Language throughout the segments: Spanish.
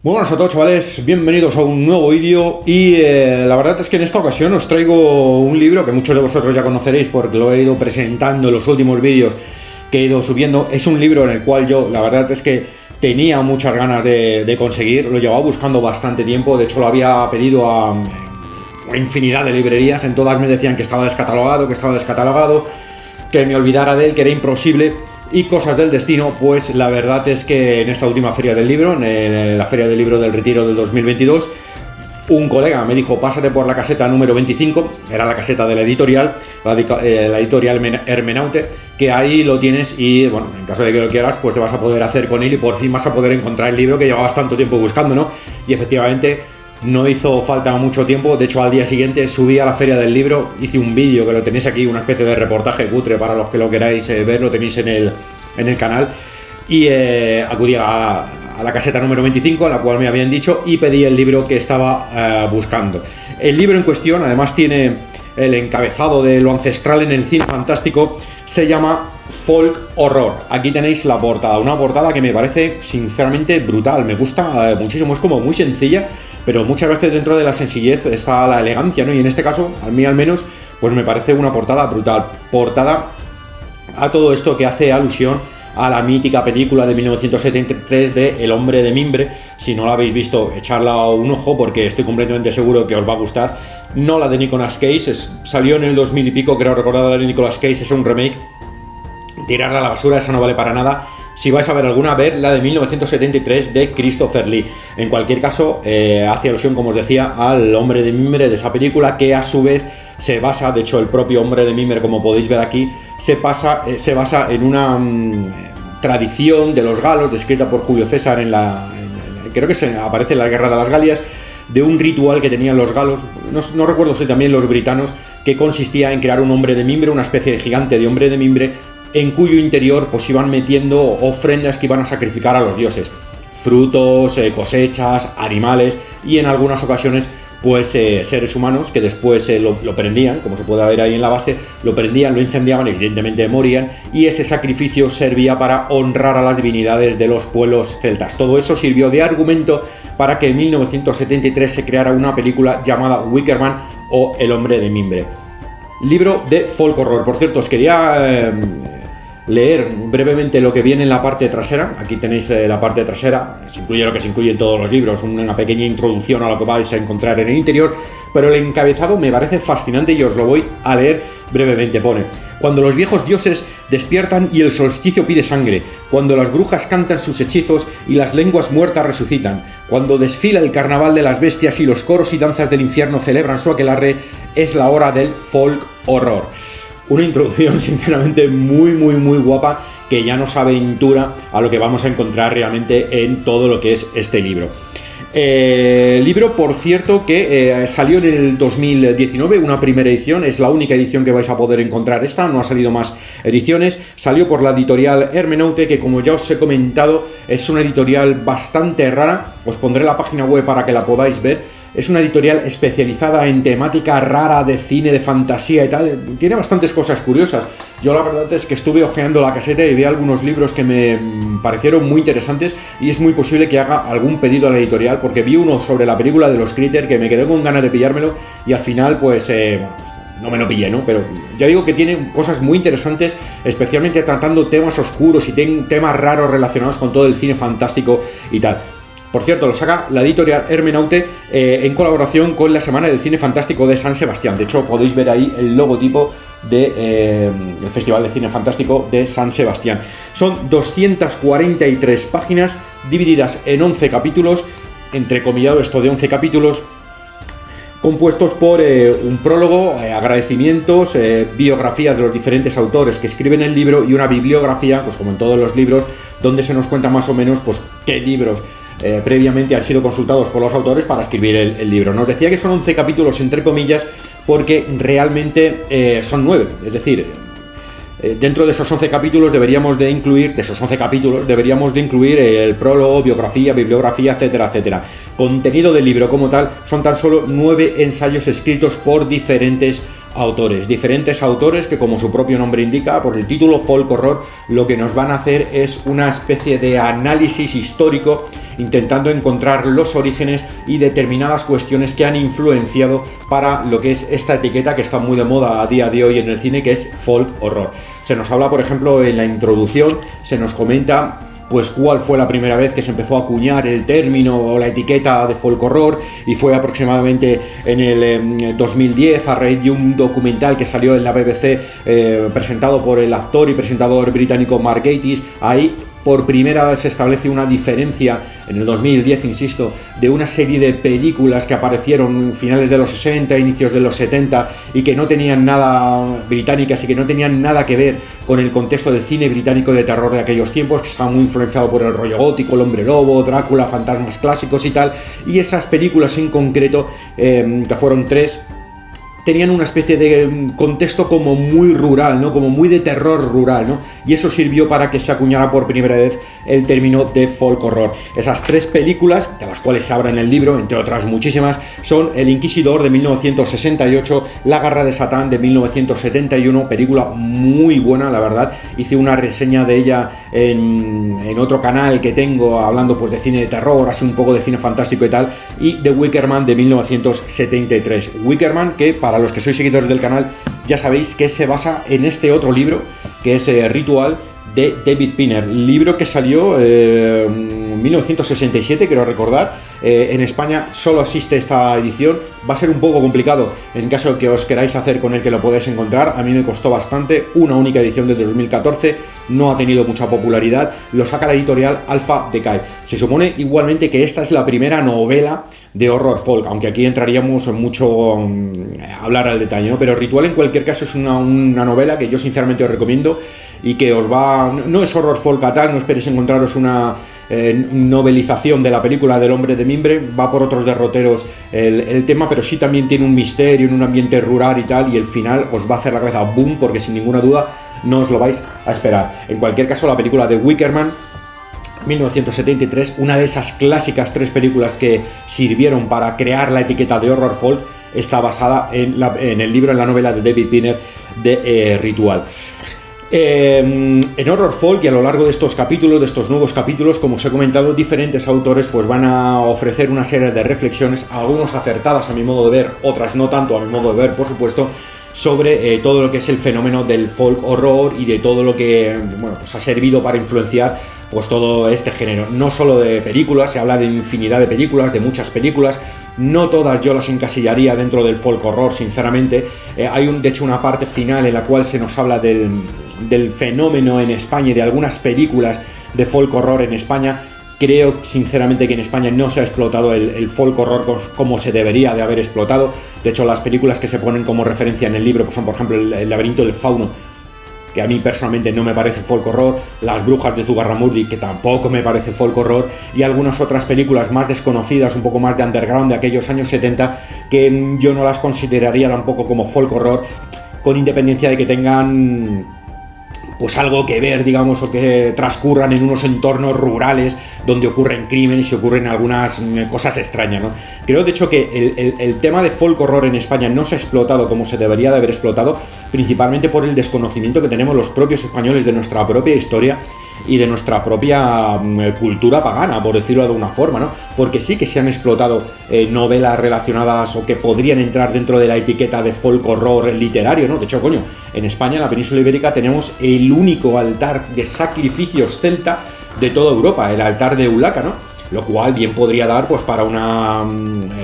Muy buenas a todos, chavales, bienvenidos a un nuevo vídeo y la verdad es que en esta ocasión os traigo un libro que muchos de vosotros ya conoceréis porque lo he ido presentando en los últimos vídeos que he ido subiendo. Es un libro en el cual yo, la verdad es que tenía muchas ganas de conseguir, lo llevaba buscando bastante tiempo, de hecho lo había pedido a infinidad de librerías, en todas me decían que estaba descatalogado, que me olvidara de él, que era imposible. Y cosas del destino, pues la verdad es que en esta última feria del libro, en la feria del libro del Retiro del 2022, un colega me dijo: pásate por la caseta número 25, era la caseta de la editorial, la editorial Hermenaute, que ahí lo tienes y, bueno, en caso de que lo quieras, pues te vas a poder hacer con él y por fin vas a poder encontrar el libro que llevabas tanto tiempo buscando, ¿no? Y efectivamente no hizo falta mucho tiempo. De hecho, al día siguiente subí a la feria del libro, hice un vídeo que lo tenéis aquí, una especie de reportaje cutre para los que lo queráis ver, lo tenéis en el canal, y acudí a la caseta número 25, a la cual me habían dicho, y pedí el libro que estaba buscando. El libro en cuestión, además, tiene el encabezado de lo ancestral en el cine fantástico, se llama Folk Horror. Aquí tenéis la portada, una portada que me parece sinceramente brutal, me gusta muchísimo, es como muy sencilla, pero muchas veces dentro de la sencillez está la elegancia, ¿no? Y en este caso, a mí al menos, pues me parece una portada brutal. Portada a todo esto que hace alusión a la mítica película de 1973 de El hombre de mimbre. Si no la habéis visto, echarla un ojo porque estoy completamente seguro que os va a gustar. No la de Nicolas Cage, salió en el 2000 y pico, creo recordar, la de Nicolas Cage, es un remake. Tirarla a la basura, esa no vale para nada. Si vais a ver alguna, ver la de 1973 de Christopher Lee. En cualquier caso, hace alusión, como os decía, al hombre de mimbre de esa película, que a su vez se basa, de hecho el propio hombre de mimbre, como podéis ver aquí, se basa en una tradición de los galos, descrita por Julio César creo que aparece en la Guerra de las Galias, de un ritual que tenían los galos, no recuerdo si también los britanos, que consistía en crear un hombre de mimbre, una especie de gigante de hombre de mimbre, en cuyo interior pues iban metiendo ofrendas que iban a sacrificar a los dioses, frutos, cosechas, animales y en algunas ocasiones pues seres humanos que después lo prendían, como se puede ver ahí en la base, lo prendían, lo incendiaban, evidentemente morían, y ese sacrificio servía para honrar a las divinidades de los pueblos celtas. Todo eso sirvió de argumento para que en 1973 se creara una película llamada Wicker Man o El hombre de mimbre. Libro de folk horror. Por cierto, os quería leer brevemente lo que viene en la parte trasera. Aquí tenéis la parte trasera, se incluye lo que se incluye en todos los libros, una pequeña introducción a lo que vais a encontrar en el interior, pero el encabezado me parece fascinante y os lo voy a leer brevemente. Pone: cuando los viejos dioses despiertan y el solsticio pide sangre, cuando las brujas cantan sus hechizos y las lenguas muertas resucitan, cuando desfila el carnaval de las bestias y los coros y danzas del infierno celebran su aquelarre, es la hora del folk horror. Una introducción sinceramente muy guapa, que ya nos aventura a lo que vamos a encontrar realmente en todo lo que es este libro. Libro, por cierto, que salió en el 2019, una primera edición, es la única edición que vais a poder encontrar esta, no ha salido más ediciones, salió por la editorial Hermenaute, que como ya os he comentado, es una editorial bastante rara, os pondré la página web para que la podáis ver. Es una editorial especializada en temática rara de cine, de fantasía y tal. Tiene bastantes cosas curiosas. Yo la verdad es que estuve hojeando la caseta y vi algunos libros que me parecieron muy interesantes y es muy posible que haga algún pedido a la editorial, porque vi uno sobre la película de los Critter que me quedé con ganas de pillármelo y al final pues no me lo pillé, ¿no? Pero ya digo que tiene cosas muy interesantes, especialmente tratando temas oscuros y temas raros relacionados con todo el cine fantástico y tal. Por cierto, lo saca la editorial Hermenaute en colaboración con la Semana del Cine Fantástico de San Sebastián. De hecho, podéis ver ahí el logotipo del Festival de Cine Fantástico de San Sebastián. Son 243 páginas divididas en 11 capítulos, entrecomillado esto de 11 capítulos, compuestos por un prólogo, agradecimientos, biografías de los diferentes autores que escriben el libro y una bibliografía, pues como en todos los libros, donde se nos cuenta más o menos pues qué libros previamente han sido consultados por los autores para escribir el libro. Nos decía que son 11 capítulos entre comillas porque realmente son 9, es decir, dentro de esos 11 capítulos deberíamos de incluir el prólogo, biografía, bibliografía, etcétera, etcétera. Contenido del libro como tal son tan solo 9 ensayos escritos por diferentes autores. Diferentes autores que, como su propio nombre indica, por el título folk horror, lo que nos van a hacer es una especie de análisis histórico intentando encontrar los orígenes y determinadas cuestiones que han influenciado para lo que es esta etiqueta que está muy de moda a día de hoy en el cine, que es folk horror. Se nos habla, por ejemplo, en la introducción, se nos comenta pues cuál fue la primera vez que se empezó a acuñar el término o la etiqueta de folk horror, y fue aproximadamente en el 2010 a raíz de un documental que salió en la BBC presentado por el actor y presentador británico Mark Gatiss. Ahí por primera vez se establece una diferencia, en el 2010, insisto, de una serie de películas que aparecieron en finales de los 60, inicios de los 70, y que no tenían nada británicas y que no tenían nada que ver con el contexto del cine británico de terror de aquellos tiempos, que estaba muy influenciado por el rollo gótico, el hombre lobo, Drácula, fantasmas clásicos y tal. Y esas películas en concreto, que fueron 3, tenían una especie de contexto como muy rural, ¿no? Como muy de terror rural, ¿no? Y eso sirvió para que se acuñara por primera vez el término de folk horror. Esas 3 películas, de las cuales se habla en el libro, entre otras muchísimas, son El Inquisidor de 1968, La Garra de Satán de 1971, película muy buena, la verdad. Hice una reseña de ella en otro canal que tengo, hablando pues de cine de terror, así un poco de cine fantástico y tal, y The Wicker Man de 1973. Wicker Man, que para los que sois seguidores del canal ya sabéis que se basa en este otro libro, que es Ritual, de David Pinner, libro que salió en 1967, quiero recordar. En España solo existe esta edición, va a ser un poco complicado en caso de que os queráis hacer con el que lo podéis encontrar. A mí me costó bastante, una única edición desde 2014, no ha tenido mucha popularidad, lo saca la editorial Alpha Decay. Se supone igualmente que esta es la primera novela de horror folk, aunque aquí entraríamos en mucho hablar al detalle, ¿no? Pero Ritual en cualquier caso es una novela que yo sinceramente os recomiendo y que os va... No es horror folk a tal, no esperéis encontraros una novelización de la película del Hombre de Mimbre, va por otros derroteros el tema, pero sí también tiene un misterio en un ambiente rural y tal, y el final os va a hacer la cabeza boom, porque sin ninguna duda no os lo vais a esperar. En cualquier caso, la película de Wicker Man 1973, una de esas clásicas 3 películas que sirvieron para crear la etiqueta de horror folk, está basada en el libro, en la novela de David Pinner de Ritual. En Horror Folk, y a lo largo de estos capítulos, de estos nuevos capítulos, como os he comentado, diferentes autores pues van a ofrecer una serie de reflexiones, algunas acertadas a mi modo de ver, otras no tanto a mi modo de ver, por supuesto, sobre todo lo que es el fenómeno del folk horror y de todo lo que pues ha servido para influenciar pues todo este género. No solo de películas, se habla de infinidad de películas, de muchas películas. No todas yo las encasillaría dentro del folk horror, sinceramente. Hay de hecho una parte final en la cual se nos habla del fenómeno en España y de algunas películas de folk horror en España. Creo sinceramente que en España no se ha explotado el folk horror como se debería de haber explotado. De hecho, las películas que se ponen como referencia en el libro pues son, por ejemplo, El laberinto del fauno, que a mí personalmente no me parece folk horror, Las brujas de Zugarramurdi, que tampoco me parece folk horror, y algunas otras películas más desconocidas, un poco más de underground de aquellos años 70, que yo no las consideraría tampoco como folk horror, con independencia de que tengan pues algo que ver, digamos, o que transcurran en unos entornos rurales donde ocurren crímenes y ocurren algunas cosas extrañas, ¿no? Creo, de hecho, que el tema de folk horror en España no se ha explotado como se debería de haber explotado, principalmente por el desconocimiento que tenemos los propios españoles de nuestra propia historia y de nuestra propia cultura pagana, por decirlo de alguna forma, ¿no? Porque sí que se han explotado novelas relacionadas o que podrían entrar dentro de la etiqueta de folk horror literario, ¿no? De hecho, coño, en España, en la península ibérica, tenemos el único altar de sacrificios celta de toda Europa, el altar de Eulaca, ¿no? Lo cual bien podría dar pues para una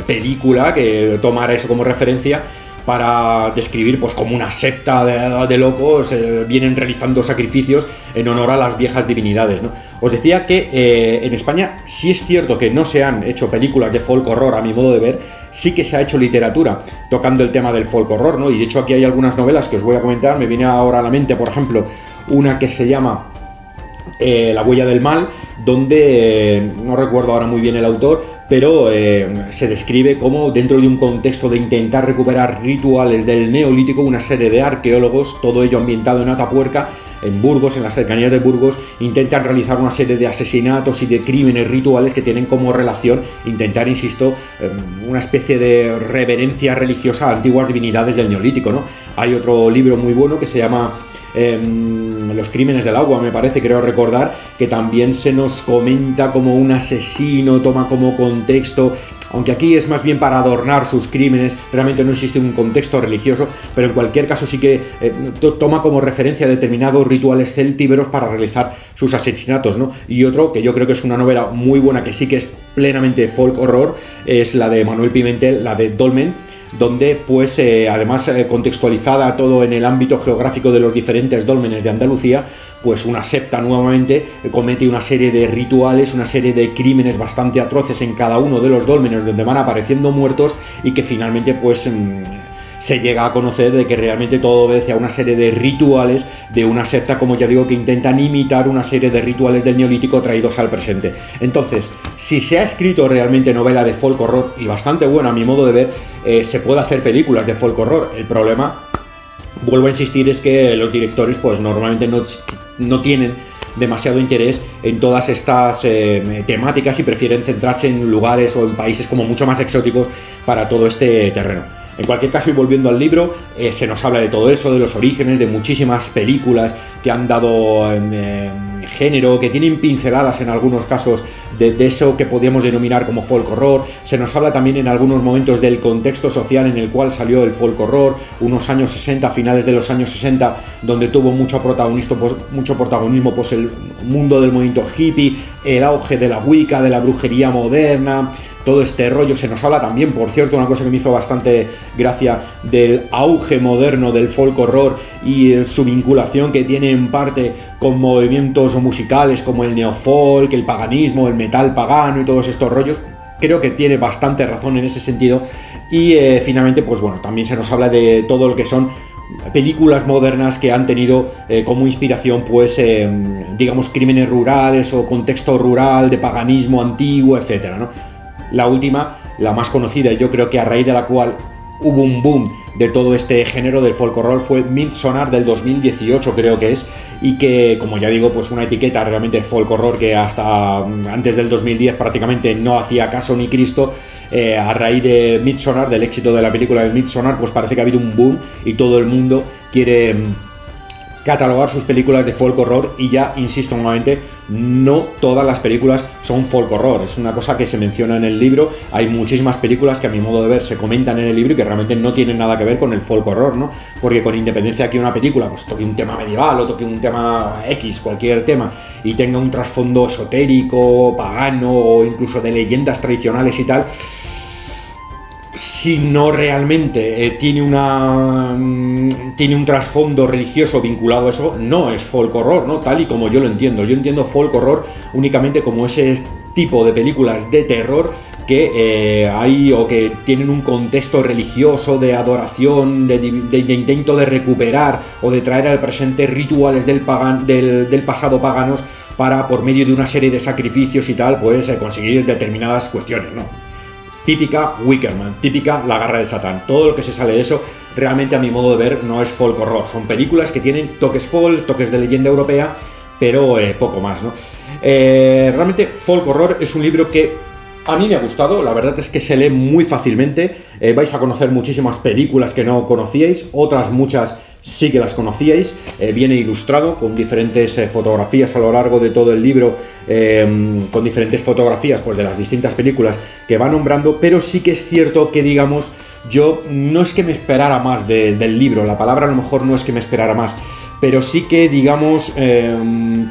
película que tomara eso como referencia para describir pues como una secta de locos vienen realizando sacrificios en honor a las viejas divinidades, ¿no? Os decía que en España sí es cierto que no se han hecho películas de folk horror, a mi modo de ver, sí que se ha hecho literatura tocando el tema del folk horror, ¿no? Y de hecho aquí hay algunas novelas que os voy a comentar, me viene ahora a la mente, por ejemplo, una que se llama La huella del mal, donde no recuerdo ahora muy bien el autor, pero se describe como dentro de un contexto de intentar recuperar rituales del neolítico, una serie de arqueólogos, todo ello ambientado en Atapuerca, en Burgos, en las cercanías de Burgos, intentan realizar una serie de asesinatos y de crímenes rituales que tienen como relación intentar, insisto, una especie de reverencia religiosa a antiguas divinidades del Neolítico, ¿no? Hay otro libro muy bueno que se llama Los crímenes del agua, me parece, creo recordar, que también se nos comenta como un asesino, toma como contexto, aunque aquí es más bien para adornar sus crímenes, realmente no existe un contexto religioso, pero en cualquier caso sí que toma como referencia determinados rituales celtíberos para realizar sus asesinatos, ¿no? Y otro, que yo creo que es una novela muy buena, que sí que es plenamente folk horror, es la de Manuel Pimentel, la de Dolmen, donde pues además contextualizada todo en el ámbito geográfico de los diferentes dólmenes de Andalucía, pues una secta nuevamente comete una serie de rituales, una serie de crímenes bastante atroces en cada uno de los dólmenes donde van apareciendo muertos y que finalmente pues se llega a conocer de que realmente todo obedece a una serie de rituales de una secta, como ya digo, que intentan imitar una serie de rituales del Neolítico traídos al presente. Entonces, si se ha escrito realmente novela de folk horror, y bastante buena a mi modo de ver, se puede hacer películas de folk horror. El problema, vuelvo a insistir, es que los directores pues normalmente no tienen demasiado interés en todas estas temáticas y prefieren centrarse en lugares o en países como mucho más exóticos para todo este terreno. En cualquier caso, y volviendo al libro, se nos habla de todo eso, de los orígenes, de muchísimas películas que han dado género, que tienen pinceladas en algunos casos de eso que podríamos denominar como folk horror. Se nos habla también en algunos momentos del contexto social en el cual salió el folk horror, unos años 60, finales de los años 60, donde tuvo mucho protagonismo pues el mundo del movimiento hippie, el auge de la Wicca, de la brujería moderna, todo este rollo. Se nos habla también, por cierto, una cosa que me hizo bastante gracia, del auge moderno del folk horror y su vinculación que tiene en parte con movimientos musicales como el neofolk, el paganismo, el metal pagano y todos estos rollos. Creo que tiene bastante razón en ese sentido. Y finalmente, pues bueno, también se nos habla de todo lo que son películas modernas que han tenido como inspiración pues digamos crímenes rurales o contexto rural de paganismo antiguo, etcétera, ¿no? La última, la más conocida, y yo creo que a raíz de la cual hubo un boom de todo este género del folk horror, fue Midsommar del 2018, creo que es, y que, como ya digo, pues una etiqueta realmente de folk horror que hasta antes del 2010 prácticamente no hacía caso ni Cristo. A raíz de Midsommar, del éxito de la película de Midsommar, pues parece que ha habido un boom y todo el mundo quiere catalogar sus películas de folk horror. Y ya, insisto nuevamente, no todas las películas son folk horror, es una cosa que se menciona en el libro. Hay muchísimas películas que a mi modo de ver se comentan en el libro y que realmente no tienen nada que ver con el folk horror, ¿no? Porque con independencia que una película pues toque un tema medieval o toque un tema X, cualquier tema, y tenga un trasfondo esotérico, pagano o incluso de leyendas tradicionales y tal, si no realmente tiene un trasfondo religioso vinculado a eso, no es folk horror, ¿no? Tal y como yo lo entiendo. Yo entiendo folk horror únicamente como ese tipo de películas de terror que hay o que tienen un contexto religioso de adoración, de intento de recuperar o de traer al presente rituales del pasado paganos para, por medio de una serie de sacrificios y tal, pues conseguir determinadas cuestiones, ¿no? Típica Wickerman, típica La Garra de Satán. Todo lo que se sale de eso, realmente a mi modo de ver, no es folk horror. Son películas que tienen toques folk, toques de leyenda europea, pero poco más, ¿no? Realmente folk horror es un libro que a mí me ha gustado. La verdad es que se lee muy fácilmente. Vais a conocer muchísimas películas que no conocíais, otras muchas sí que las conocíais. Viene ilustrado con diferentes fotografías a lo largo de todo el libro, con diferentes fotografías pues, de las distintas películas que va nombrando, pero sí que es cierto que, digamos, yo no es que me esperara más del libro, la palabra a lo mejor no es que me esperara más, pero sí que, digamos,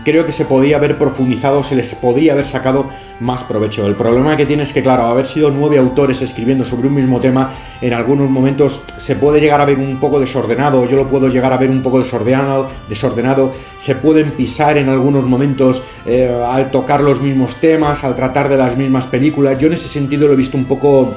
creo que se podía haber profundizado, se les podía haber sacado más provecho. El problema que tiene es que, claro, haber sido 9 autores escribiendo sobre un mismo tema, en algunos momentos se puede llegar a ver un poco desordenado, yo lo puedo llegar a ver un poco desordenado, se pueden pisar en algunos momentos al tocar los mismos temas, al tratar de las mismas películas. Yo en ese sentido lo he visto un poco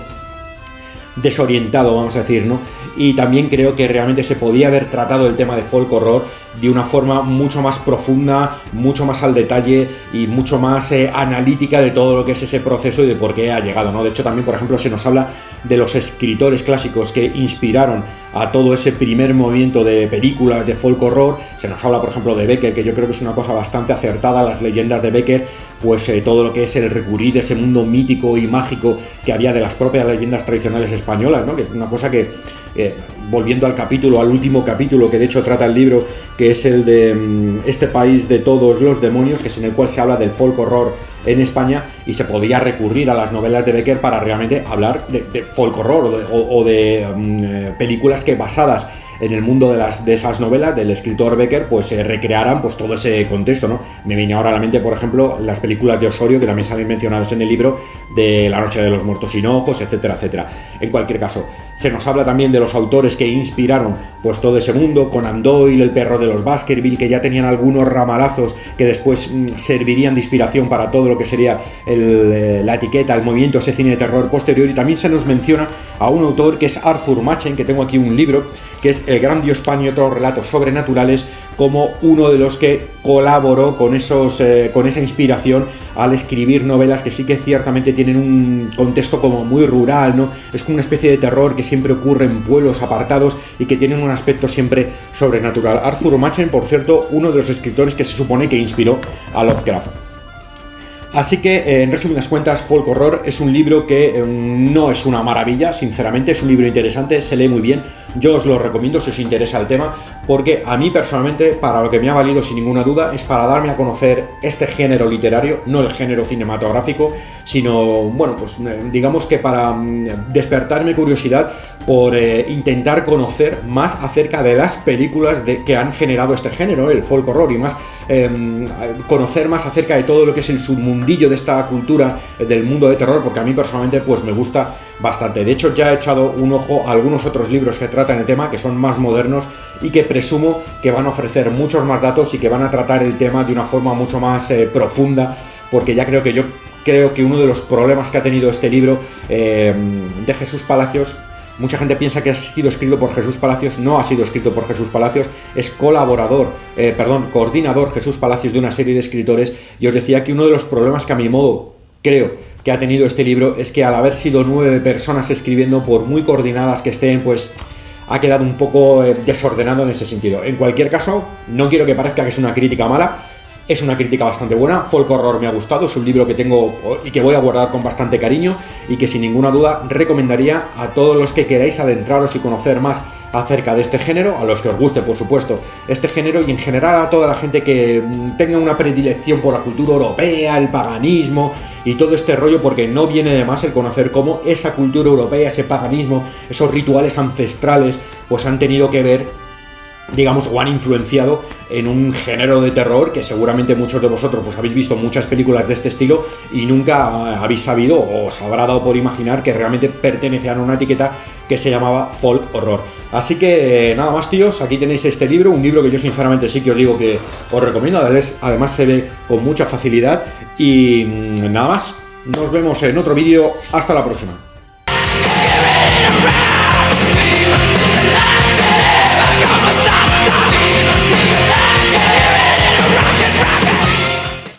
desorientado, vamos a decir, ¿no? Y también creo que realmente se podía haber tratado el tema de folk horror de una forma mucho más profunda, mucho más al detalle y mucho más analítica de todo lo que es ese proceso y de por qué ha llegado, ¿no? De hecho, también, por ejemplo, se nos habla de los escritores clásicos que inspiraron a todo ese primer movimiento de películas de folk horror. Se nos habla, por ejemplo, de Becker, que yo creo que es una cosa bastante acertada, las leyendas de Becker, pues todo lo que es el recurrir a ese mundo mítico y mágico que había de las propias leyendas tradicionales españolas, ¿no? Que es una cosa que, volviendo al último capítulo que de hecho trata el libro, que es el de Este país de todos los demonios, que es en el cual se habla del folk horror en España, y se podía recurrir a las novelas de Becker para realmente hablar de folk horror o de películas que basadas en el mundo de esas novelas del escritor Becker, pues recrearan pues todo ese contexto, ¿no? Me viene ahora a la mente, por ejemplo, las películas de Osorio, que también salen mencionadas en el libro, de La noche de los muertos sin ojos, etcétera, etcétera. En cualquier caso, se nos habla también de los autores que inspiraron pues todo ese mundo, Conan Doyle, El perro de los Baskerville, que ya tenían algunos ramalazos que después servirían de inspiración para todo lo que sería la etiqueta, el movimiento, ese cine de terror posterior. Y también se nos menciona a un autor que es Arthur Machen, que tengo aquí un libro, que es El gran Dios Pan y otros relatos sobrenaturales, como uno de los que colaboró con esa inspiración al escribir novelas que sí que ciertamente tienen un contexto como muy rural, ¿no? Es como una especie de terror que siempre ocurre en pueblos apartados y que tienen un aspecto siempre sobrenatural. Arthur Machen, por cierto, uno de los escritores que se supone que inspiró a Lovecraft. Así que, en resumidas cuentas, Folk Horror es un libro que no es una maravilla, sinceramente, es un libro interesante, se lee muy bien. Yo os lo recomiendo si os interesa el tema, porque a mí personalmente, para lo que me ha valido sin ninguna duda, es para darme a conocer este género literario, no el género cinematográfico, sino, bueno, pues digamos que para despertarme curiosidad por intentar conocer más acerca de las películas que han generado este género, el folk horror, y más conocer más acerca de todo lo que es el submundillo de esta cultura del mundo de terror, porque a mí personalmente pues me gusta bastante. De hecho, ya he echado un ojo a algunos otros libros que tratan el tema, que son más modernos y que presumo que van a ofrecer muchos más datos y que van a tratar el tema de una forma mucho más profunda, porque ya creo que uno de los problemas que ha tenido este libro de Jesús Palacios, mucha gente piensa que ha sido escrito por Jesús Palacios. No ha sido escrito por Jesús Palacios, es coordinador Jesús Palacios de una serie de escritores. Y os decía que uno de los problemas que a mi modo creo que ha tenido este libro es que al haber sido 9 personas escribiendo, por muy coordinadas que estén, pues ha quedado un poco desordenado en ese sentido. En cualquier caso, no quiero que parezca que es una crítica mala. Es una crítica bastante buena. Folk Horror me ha gustado, es un libro que tengo y que voy a guardar con bastante cariño, y que sin ninguna duda recomendaría a todos los que queráis adentraros y conocer más acerca de este género, a los que os guste, por supuesto, este género, y en general a toda la gente que tenga una predilección por la cultura europea, el paganismo y todo este rollo, porque no viene de más el conocer cómo esa cultura europea, ese paganismo, esos rituales ancestrales, pues han tenido que ver, digamos, o han influenciado en un género de terror que seguramente muchos de vosotros pues habéis visto muchas películas de este estilo y nunca habéis sabido o os habrá dado por imaginar que realmente pertenecían a una etiqueta que se llamaba folk horror. Así que nada más, tíos, aquí tenéis este libro, un libro que yo sinceramente sí que os digo que os recomiendo, además se ve con mucha facilidad. Y nada más, nos vemos en otro vídeo, hasta la próxima.